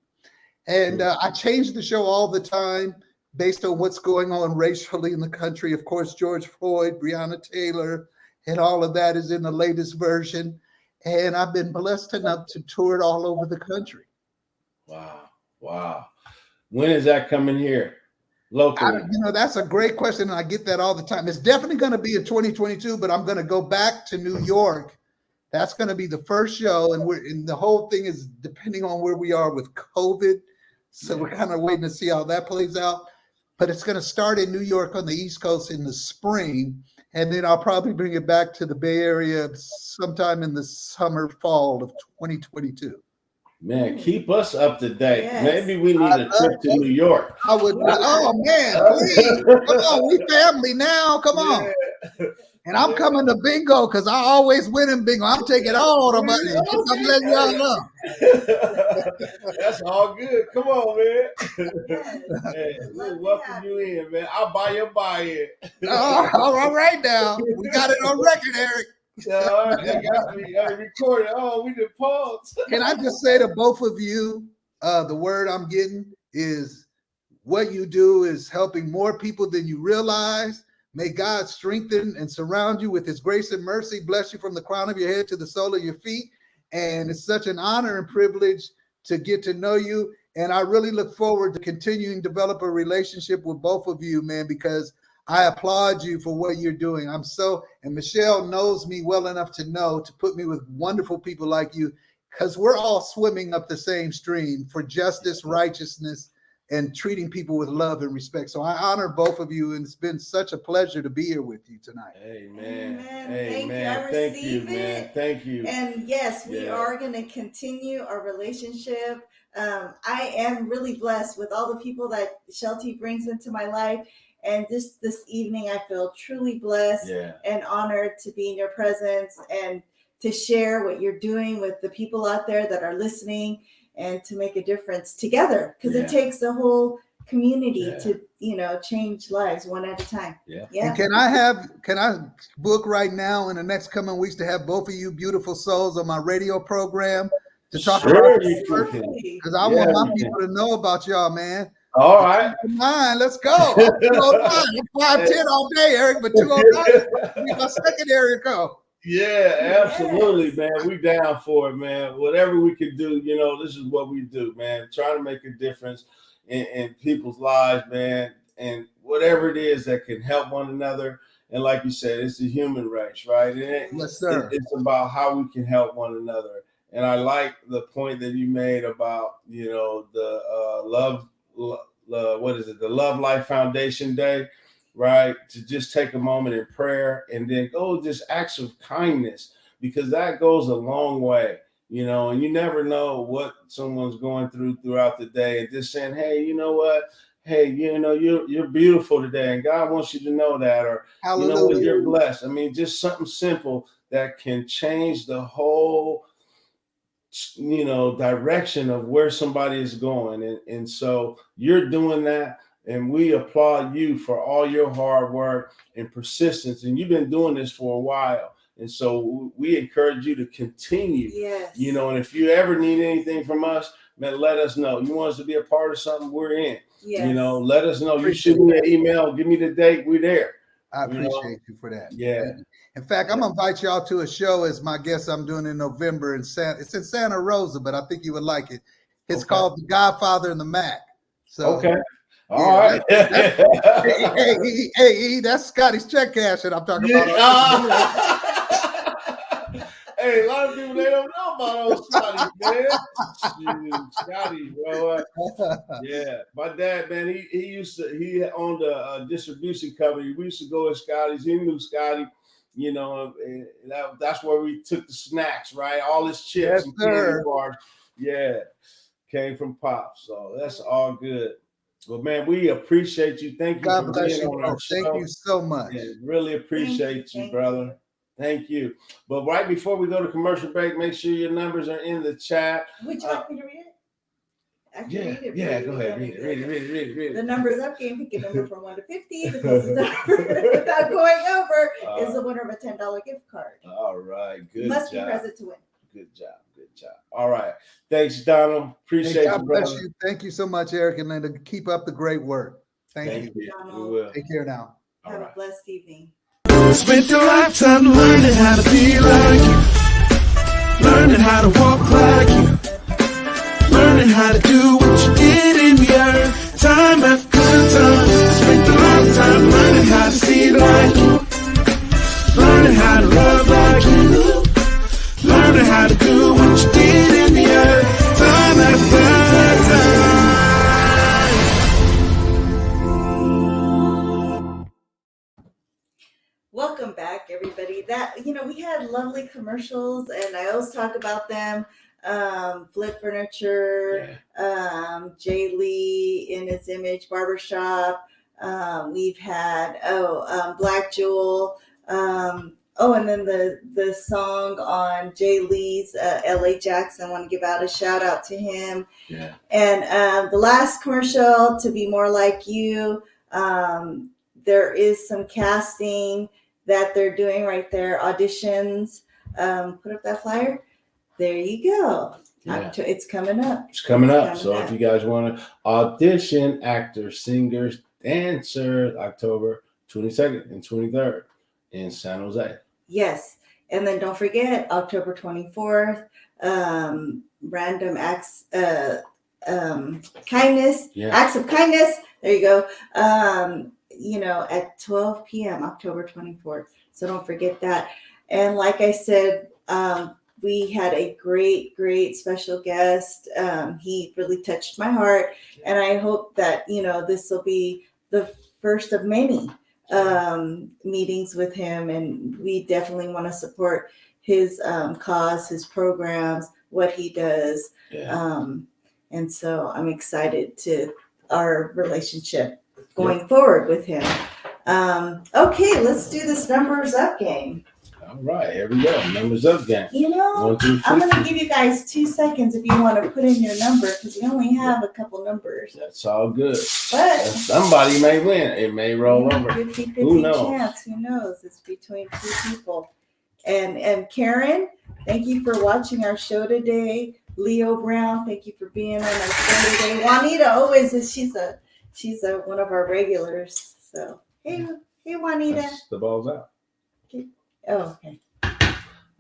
S4: And I change the show all the time based on what's going on racially in the country. Of course, George Floyd, Breonna Taylor, and all of that is in the latest version. And I've been blessed enough to tour it all over the country.
S2: Wow. Wow. When is that coming here? Locally?
S4: That's a great question. And I get that all the time. It's definitely going to be in 2022, but I'm going to go back to New York. That's going to be the first show. And the whole thing is depending on where we are with COVID. So we're kind of waiting to see how that plays out. But it's going to start in New York on the East Coast in the spring. And then I'll probably bring it back to the Bay Area sometime in the summer, fall of 2022.
S2: Man, keep us up to date.
S3: Yes.
S2: Maybe we need a trip to New York.
S4: I would. Oh man, please come on. We family now. Come on. Yeah. And I'm coming to bingo because I always win in bingo. I'm taking all the money. I'm letting y'all know.
S2: That's all good. Come on, man. Hey, we'll welcome you in, man. I'll buy your buy-in.
S4: All right now. We got it on record, Eric.
S2: All right, I got me. I recorded. Oh, we did pause.
S4: Can I just say to both of you, the word I'm getting is what you do is helping more people than you realize. May God strengthen and surround you with his grace and mercy, bless you from the crown of your head to the sole of your feet. And it's such an honor and privilege to get to know you. And I really look forward to continuing to develop a relationship with both of you, man, because I applaud you for what you're doing. And Michelle knows me well enough to know to put me with wonderful people like you, because we're all swimming up the same stream for justice, righteousness, and treating people with love and respect. So I honor both of you, and it's been such a pleasure to be here with you tonight.
S2: Amen.
S3: Amen.
S2: Thank you, man. Thank you.
S3: And yes, we are going to continue our relationship. I am really blessed with all the people that Shelty brings into my life. And this evening, I feel truly blessed and honored to be in your presence and to share what you're doing with the people out there that are listening, and to make a difference together, because it takes the whole community to, change lives one at a time.
S4: And can I book right now in the next coming weeks to have both of you beautiful souls on my radio program to talk about this? Because I want my people to know about y'all, man.
S2: All right.
S4: 209, let's go. 209. 510 all day, Eric, but 209 is my second area code.
S2: Yeah, absolutely, man. We down for it, man. Whatever we can do, this is what we do, man. Trying to make a difference in people's lives, man. And whatever it is that can help one another. And like you said, it's the human race, right?
S4: Yes, sir.
S2: It's about how we can help one another. And I like the point that you made about, the the LoveLife Foundation Day. Right, to just take a moment in prayer and then go just acts of kindness, because that goes a long way, and you never know what someone's going throughout the day, and just saying, hey, you know what? Hey, you're beautiful today, and God wants you to know that, or you're blessed. I mean, just something simple that can change the whole direction of where somebody is going. And so you're doing that. And we applaud you for all your hard work and persistence. And you've been doing this for a while. And so we encourage you to continue.
S3: Yes.
S2: And if you ever need anything from us, man, let us know. You want us to be a part of something, we're in.
S3: Yes.
S2: Let us know. You shoot me an email, give me the date, we're there.
S4: I appreciate you for that.
S2: Yeah.
S4: In fact, I'm going to invite y'all to a show as my guest I'm doing in November. It's in Santa Rosa, but I think you would like it. It's called The Godfather and the Mac. So,
S2: okay. All right.
S4: Hey, that's Scotty's check cash that I'm talking about.
S2: Hey, a lot of people, they don't know about old Scotty, man. Scotty, bro. Yeah. My dad, man, he owned a distribution company. We used to go to Scotty's. He knew Scotty, and that's where we took the snacks, right? All his chips and candy bars. Yeah. Came from Pops. So that's all good. Well, man, we appreciate you. Thank you
S4: God
S2: for
S4: bless
S2: being
S4: you,
S2: on our show.
S4: Thank you so much.
S2: Yeah, really appreciate you, brother. Thank you. But right before we go to commercial break, make sure your numbers are in the chat.
S3: Would you like me to read I can
S2: Yeah,
S3: read it.
S2: yeah,
S3: for
S2: go
S3: you.
S2: ahead, read it.
S3: The numbers up game, pick a number from 1 to 50. The closest number without going over is the winner of a $10 gift card.
S2: All right, good
S3: Must
S2: job.
S3: be present to win.
S2: Good job. All right. Thanks, Donald. Appreciate
S4: God
S2: you,
S4: bless
S2: brother.
S4: you. Thank you so much, Eric and Linda. Keep up the great work. Thank you.
S2: We will.
S3: Donald.
S4: Take care now.
S3: Have a blessed evening.
S5: Spent a lifetime learning how to be like you, learning how to walk like you, learning how to do what you did in the earth, time after time. Spent a lifetime learning how to see like you, learning how to love like you, learning how to do what you did in the earth, time after time.
S3: Welcome back, everybody. We had lovely commercials, and I always talk about them. Flip Furniture, Jay Lee in his image, Barbershop. We've had Black Jewel. And then the song on Jay Lee's LA Jackson. I want to give out a shout out to him.
S2: Yeah.
S3: And the last commercial, To Be More Like You. There is some casting that they're doing right there, auditions. Put up that flyer. There you go.
S2: Yeah.
S3: It's coming up.
S2: So if you guys want to audition actors, singers, dancers, October 22nd and 23rd in San Jose.
S3: Yes. And then don't forget, October 24th, Random Acts Kindness.
S2: Yeah.
S3: Acts of Kindness. There you go. At 12 p.m., October 24th. So don't forget that. And like I said, we had a great, great special guest. He really touched my heart. And I hope that, this will be the first of many meetings with him. And we definitely want to support his cause, his programs, what he does.
S2: Yeah.
S3: And so I'm excited to our relationship going forward with him. Okay, let's do this numbers up game.
S2: All right, here we go. Numbers up game. 1 through 50.
S3: I'm going to give you guys 2 seconds if you want to put in your number, because we only have a couple numbers.
S2: That's all good.
S3: But
S2: somebody may win. It may roll over.
S3: 50-50
S2: Who knows?
S3: chance. Who knows? It's between 2 people. And Karen, thank you for watching our show today. Leo Brown, thank you for being on our show today. Juanita always is. She's one of our regulars. So hey Juanita.
S2: The ball's out.
S3: Okay. Oh, okay.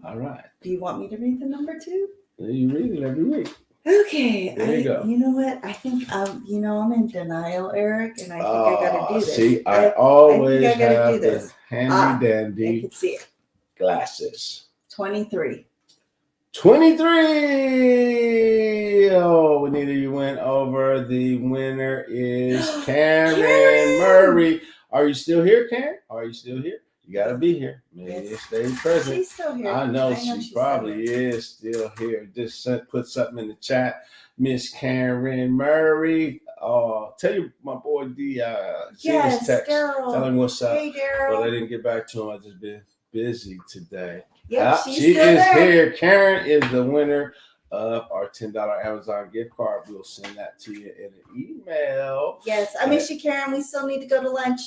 S2: All right.
S3: Do you want me to read the number 2?
S2: You read it every week.
S3: Okay.
S2: There you go.
S3: You know what? I think I'm in denial, Eric, and I think I gotta do this.
S2: See, I always
S3: think I gotta
S2: have
S3: do this.
S2: the handy dandy
S3: I can see it.
S2: glasses.
S3: 23.
S2: 23. Oh, Anita, you went over. The winner is Karen Murray. Are you still here, Karen? Are you still here? You got to be here. Maybe you stay present.
S3: She's still here.
S2: I know she probably is still here. Just put something in the chat. Miss Karen Murray. Tell you my boy D. See his text.
S3: Daryl.
S2: Tell him what's up.
S3: Hey, Daryl.
S2: But I didn't get back to him. I just been busy today.
S3: Yep,
S2: She is here. Karen is the winner of our $10 Amazon gift card. We'll send that to you in an email.
S3: Yes, I miss you, Karen. We still need to go to lunch.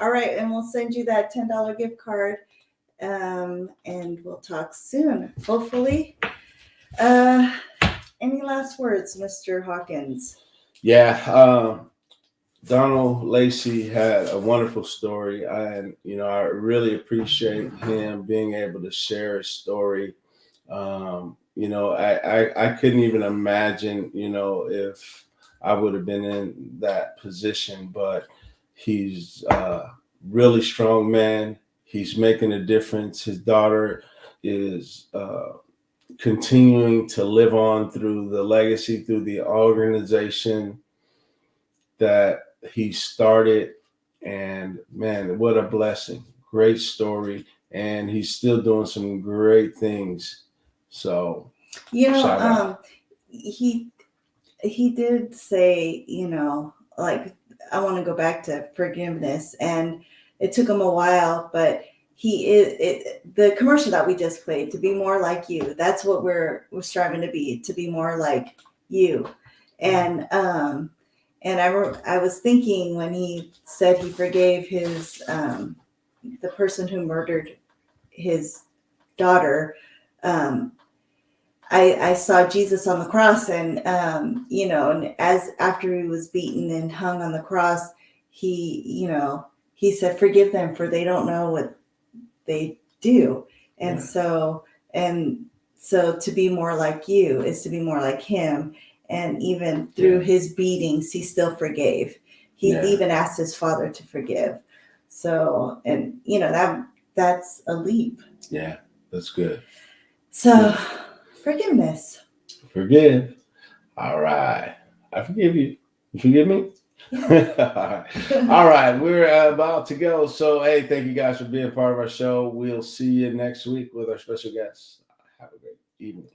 S3: All right, and we'll send you that $10 gift card. And we'll talk soon, hopefully. Any last words, Mr. Hawkins?
S2: Yeah, Donald Lacy had a wonderful story, and I really appreciate him being able to share his story. I couldn't even imagine, if I would have been in that position, but he's a really strong man. He's making a difference. His daughter is continuing to live on through the legacy, through the organization that he started. And man, what a blessing. Great story. And he's still doing some great things. So,
S3: he did say, like, I want to go back to forgiveness, and it took him a while, but the commercial that we just played, to be more like you. That's what we're striving to be more like you. And I was thinking when he said he forgave his the person who murdered his daughter, I saw Jesus on the cross, and and after he was beaten and hung on the cross, he said, "Forgive them, for they don't know what they do." And so to be more like you is to be more like him. And even through his beatings, he still forgave. He even asked his father to forgive. So, and that's a leap.
S2: Yeah, that's good.
S3: So, forgiveness.
S2: Forgive. All right. I forgive you. You forgive me? All right. We're about to go. So, hey, thank you guys for being part of our show. We'll see you next week with our special guest. Have a great evening.